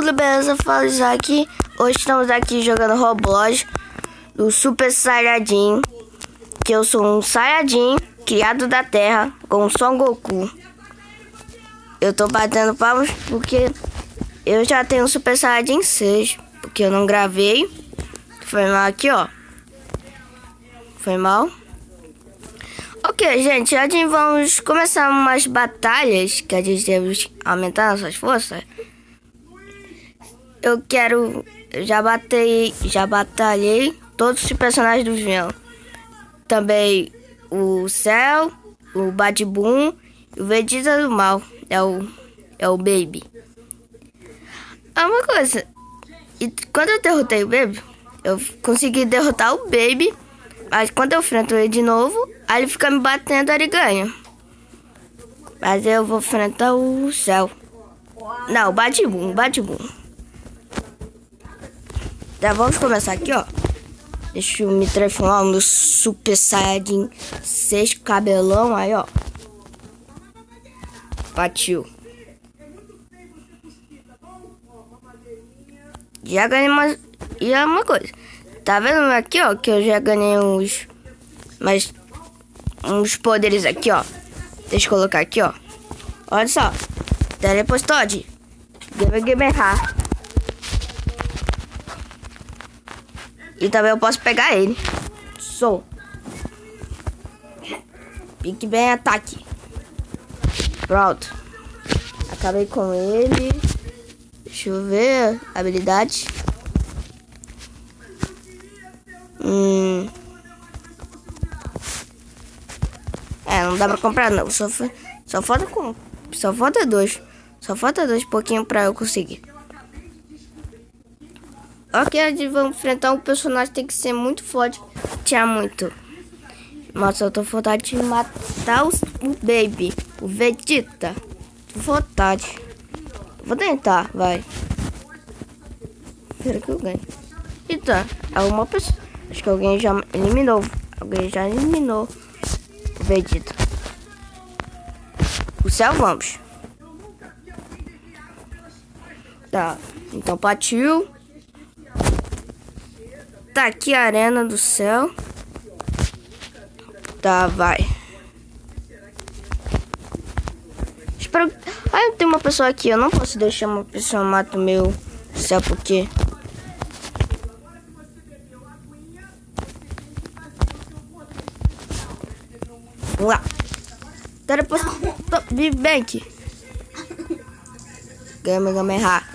tudo beleza? Fala Isaac. Hoje estamos aqui jogando Roblox do Super Saiyajin. Que eu sou um Saiyajin criado da Terra com Son Goku. Eu tô batendo palmas porque eu já tenho o Super Saiyajin 6. Porque eu não gravei. Foi mal aqui, ó. Foi mal. Ok, gente, hoje vamos começar umas batalhas que a gente deve aumentar nossas forças. Eu já batalhei todos os personagens do vilão. Também o Cell, o Bad Boom e o Vegeta do Mal. É o Baby. Uma coisa. E quando eu derrotei o Baby, eu consegui derrotar o Baby. Mas quando eu enfrento ele de novo, aí ele fica me batendo, ele ganha. Mas eu vou enfrentar o Cell. Não, o Bad Boom. Já vamos começar aqui, ó. Deixa eu me transformar no Super Saiyajin 6 cabelão aí, ó. Partiu. Já ganhei uma coisa. Tá vendo aqui, ó, que eu já ganhei uns poderes aqui, ó. Deixa eu colocar aqui, ó. Olha só. Telepostode. Gamerra. E também eu posso pegar ele. Sou. Pique bem ataque. Pronto. Acabei com ele. Deixa eu ver. Habilidades. Não dá pra comprar não. Só falta dois. Só falta dois pouquinho pra eu conseguir. Ok, vamos enfrentar um personagem, tem que ser muito forte. Tinha muito. Mas eu tô com vontade de matar o Baby. O Vegeta. Tô com vontade. Vou tentar, vai. Espero que eu ganhe. Eita, é uma pessoa. Acho que alguém já eliminou. O Vegeta. O Céu, vamos. Tá, então partiu. Tá aqui a arena do Céu. Tá, vai. Espero. Tem uma pessoa aqui. Eu não posso deixar uma pessoa matar o meu Céu porque. Vamos lá. Big Bang. Gamerra.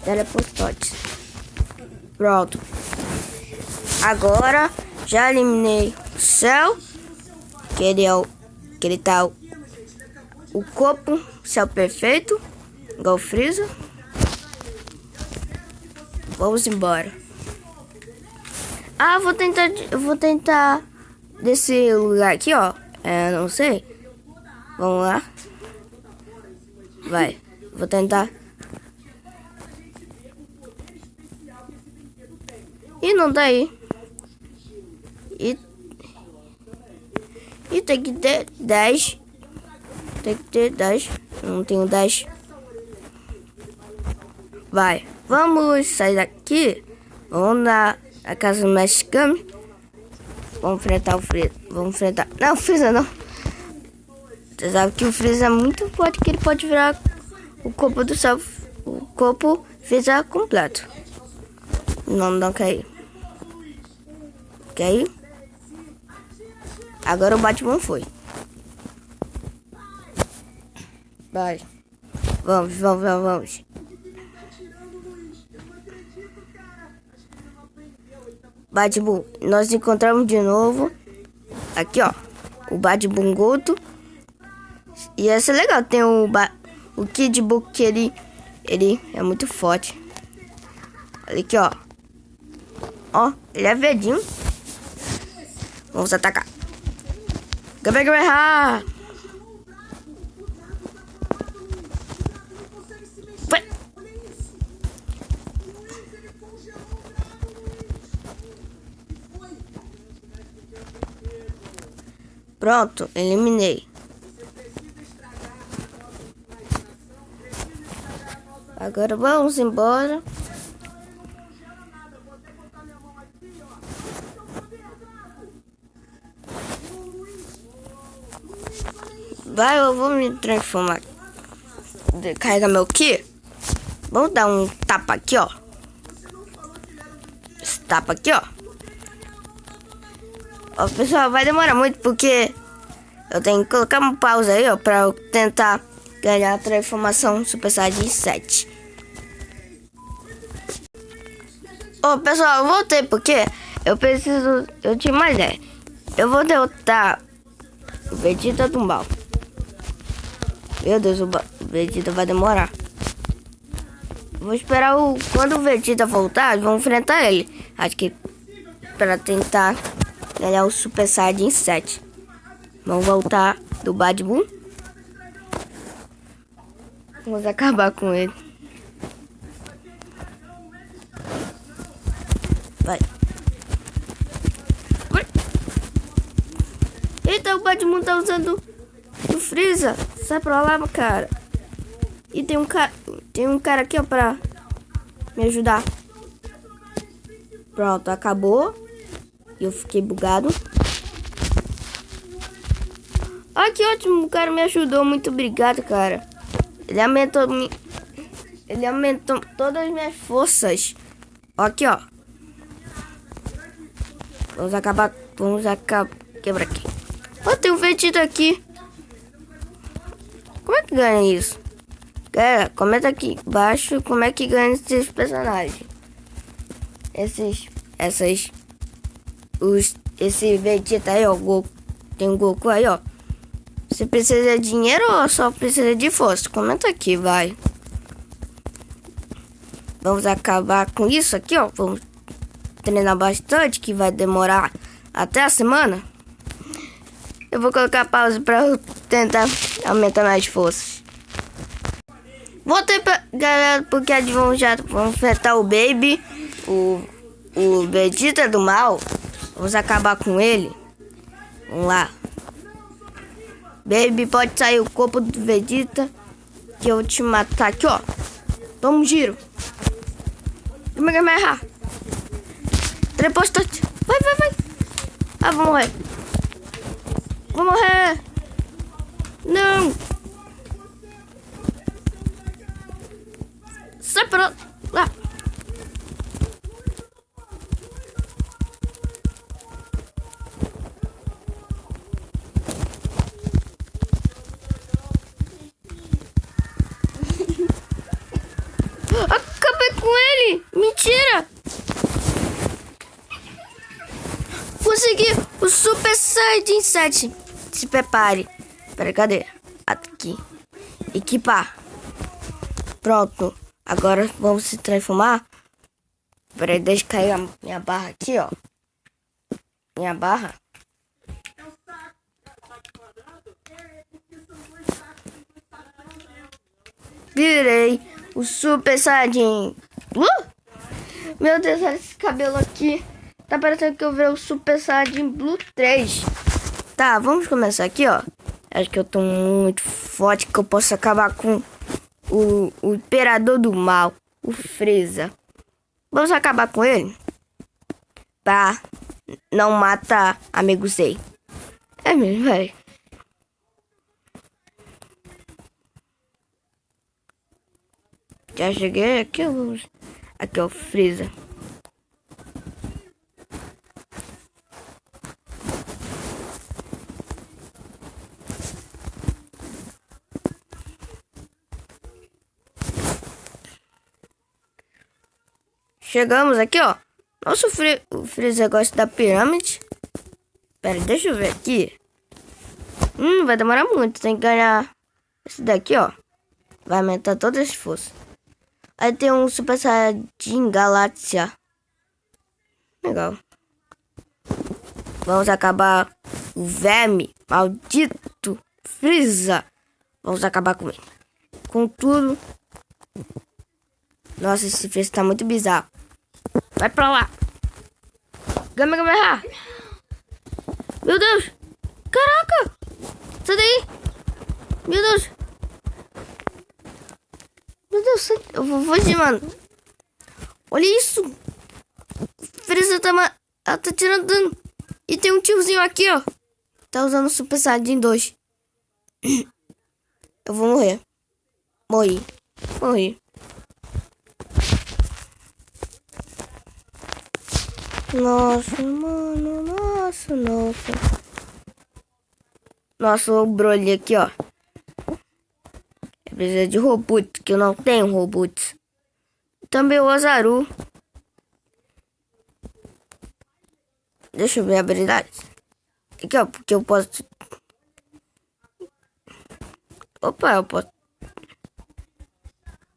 Telepostode. Pronto. Agora já eliminei o Céu. Que ele tá o corpo, Céu perfeito. Igual o Freeza. Vamos embora. Vou tentar desse lugar aqui, ó. Não sei. Vamos lá. Vai. Vou tentar. E não tá aí. E tem que ter 10. Tem que ter 10. Não tenho 10. Vai. Vamos sair daqui. Vamos na casa do mexicano. Vamos enfrentar o Freeza. Não, o Freeza não. Você sabe que o Freeza é muito forte, que ele pode virar o corpo do Céu. O corpo Freeza completo. Não quer ir. Quer ir? Agora o Batman foi. Vai. Vamos. Batman, nós encontramos de novo. Aqui, ó. O Batman Goto. E essa é legal. Tem o Kid Buu, que ele é muito forte. Olha aqui, ó. Ó, ele é verdinho. Vamos atacar. Gamerra. Foi. Pronto, eliminei. Agora vamos embora. Vai, eu vou me transformar. Carrega meu Ki. Vamos dar um tapa aqui, ó. Esse tapa aqui, ó. Ó, pessoal, vai demorar muito porque eu tenho que colocar uma pausa aí, ó, pra eu tentar ganhar a transformação Super Saiyajin 7. Ô, pessoal, eu voltei porque eu tinha uma ideia. Eu vou derrotar o Vegeta do mal. Meu Deus, o Vegeta vai demorar. Vou esperar quando o Vegeta voltar, vamos enfrentar ele. Acho que para tentar ganhar o Super Saiyajin 7. Vamos voltar do Bad Boom. Vamos acabar com ele. Vai. Eita, o Bad Boom tá usando o Freeza. Sai pra lá, cara. E tem um cara aqui, ó, pra me ajudar. Pronto, acabou. Eu fiquei bugado. Ah, que ótimo, o cara me ajudou. Muito obrigado, cara. Ele aumentou todas as minhas forças. Ó, aqui, ó. Vamos acabar. Quebra aqui. Ó, tem um Vegeta aqui. Como é que ganha isso? Galera, comenta aqui embaixo como é que ganha esses personagens. Esse Vegeta aí, ó. Tem um Goku aí, ó. Você precisa de dinheiro ou só precisa de força? Comenta aqui, vai. Vamos acabar com isso aqui, ó. Vamos treinar bastante, que vai demorar até a semana. Eu vou colocar pausa pra eu tentar aumentar minhas forças. Voltei pra galera, porque já vamos enfrentar o Baby, o Vegeta do mal. Vamos acabar com ele. Vamos lá. Baby, pode sair o corpo do Vegeta, que eu vou te matar aqui, ó. Toma um giro. Como é que vai errar? Trepostante. Vai. Ah, vou morrer. Vou morrer. Não. Sai pra lá. Acabei com ele. Mentira. Consegui o Super Saiyajin 7. Se prepare. Pera, cadê? Aqui. Equipar. Pronto. Agora vamos se transformar. Pera aí, deixa cair a minha barra aqui, ó. Minha barra. Virei o Super Saiyajin. Meu Deus, olha esse cabelo aqui. Tá parecendo que eu virei o Super Saiyajin Blue 3. Tá, vamos começar aqui, ó. Acho que eu tô muito forte, que eu posso acabar com o Imperador do Mal, o Freeza. Vamos acabar com ele? Pra não matar amigo Sei. É mesmo, velho. Já cheguei aqui, aqui é o Freeza. Chegamos aqui, ó. Nossa, o Freeza gosta da pirâmide. Pera, deixa eu ver aqui. Vai demorar muito. Tem que ganhar esse daqui, ó. Vai aumentar todas as forças. Aí tem um Super Saiyajin Galáxia. Legal. Vamos acabar o verme maldito Freeza. Vamos acabar com ele. Com tudo. Nossa, esse Freeza tá muito bizarro. Vai pra lá. Gamegameha. Meu Deus. Caraca. Sai daí. Meu Deus. Meu Deus, eu vou fugir, mano. Olha isso. Frieza ela tá tirando dano. E tem um tiozinho aqui, ó. Tá usando o Super Saiyajin 2. Eu vou morrer. Morri. Nossa, mano. Nossa. Nossa, o Broly aqui, ó. Precisa de robots, que eu não tenho robots. Também o Ozaru. Deixa eu ver a habilidade. Aqui, ó, porque eu posso... Opa, eu posso...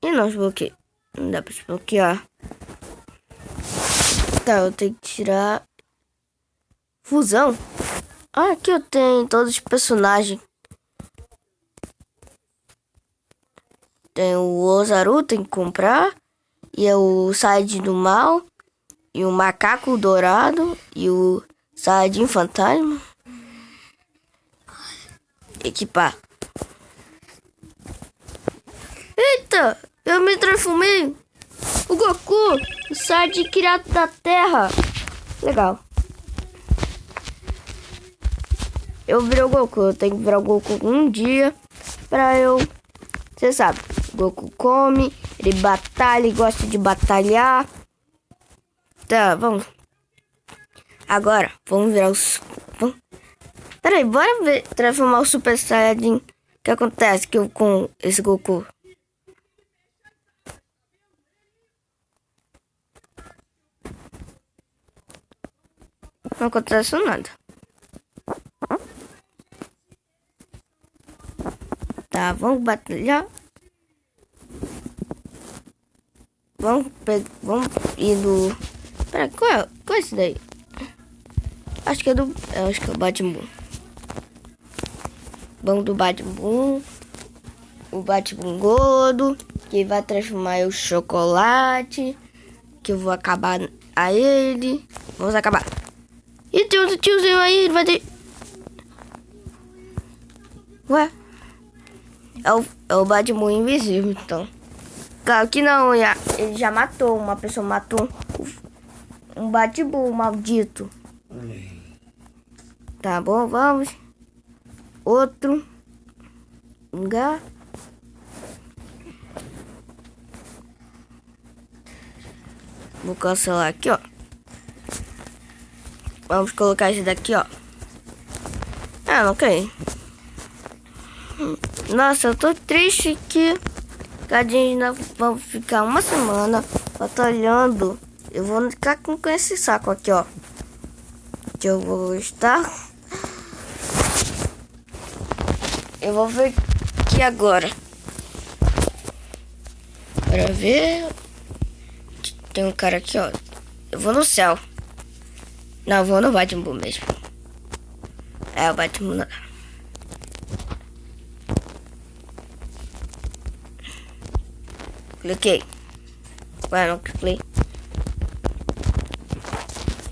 E não desbloqueei. Não dá pra desbloquear. Tá, eu tenho que tirar... Fusão. Ah, aqui eu tenho todos os personagens. Tem o Ozaru, tem que comprar. E é o Saiyajin do mal. E o Macaco Dourado. E o Saiyajin Fantasma. Equipar. Eita! Eu me transformei. O Goku. O Saiyajin criado da Terra. Legal. Eu virei o Goku. Eu tenho que virar o Goku um dia. Pra eu... Você sabe. O Goku come. Ele batalha. Ele gosta de batalhar. Tá, vamos. Agora, vamos virar os... Peraí, bora ver, transformar o Super Saiyajin. O que acontece com esse Goku? Não acontece nada. Tá, vamos batalhar. Vamos ir do... Pera, qual é esse daí? Acho que é o Batman. Vamos do Batman. O Batman gordo. Que vai transformar o chocolate. Que eu vou acabar a ele. Vamos acabar. E tem outro tiozinho aí. Ele vai ter... Ué? É o Batman invisível, então. Claro que não, ele já matou. Uma pessoa matou um Batman maldito. Tá bom, vamos. Outro lugar. Vou cancelar aqui, ó. Vamos colocar esse daqui, ó. Ah, não quer. Nossa, eu tô triste que a gente ainda vai ficar uma semana batalhando. Eu vou ficar com esse saco aqui, ó. Que eu vou estar. Eu vou ver aqui agora. Para ver. Tem um cara aqui, ó. Eu vou no céu. Não, eu vou no Batman mesmo. É o Batman. Cliquei. Ué, não cliquei.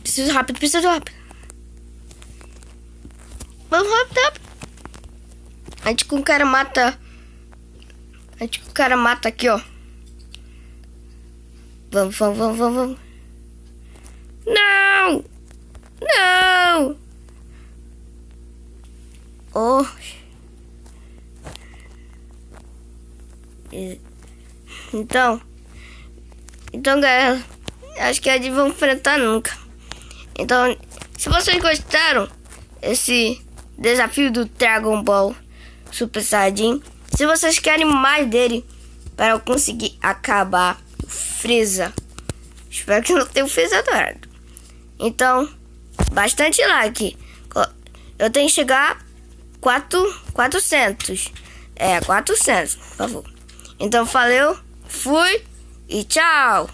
Preciso rápido. Vamos rápido. Antes que o cara mata. Aqui, ó. Vamos. Não! Oh. Então, galera, acho que a gente vai enfrentar nunca. Então, se vocês gostaram esse desafio do Dragon Ball Super Saiyajin, se vocês querem mais dele para eu conseguir acabar o Frieza, espero que não tenha o Frieza dourado. Então, bastante like. Eu tenho que chegar 400. 400, por favor. Então, valeu, fui e tchau.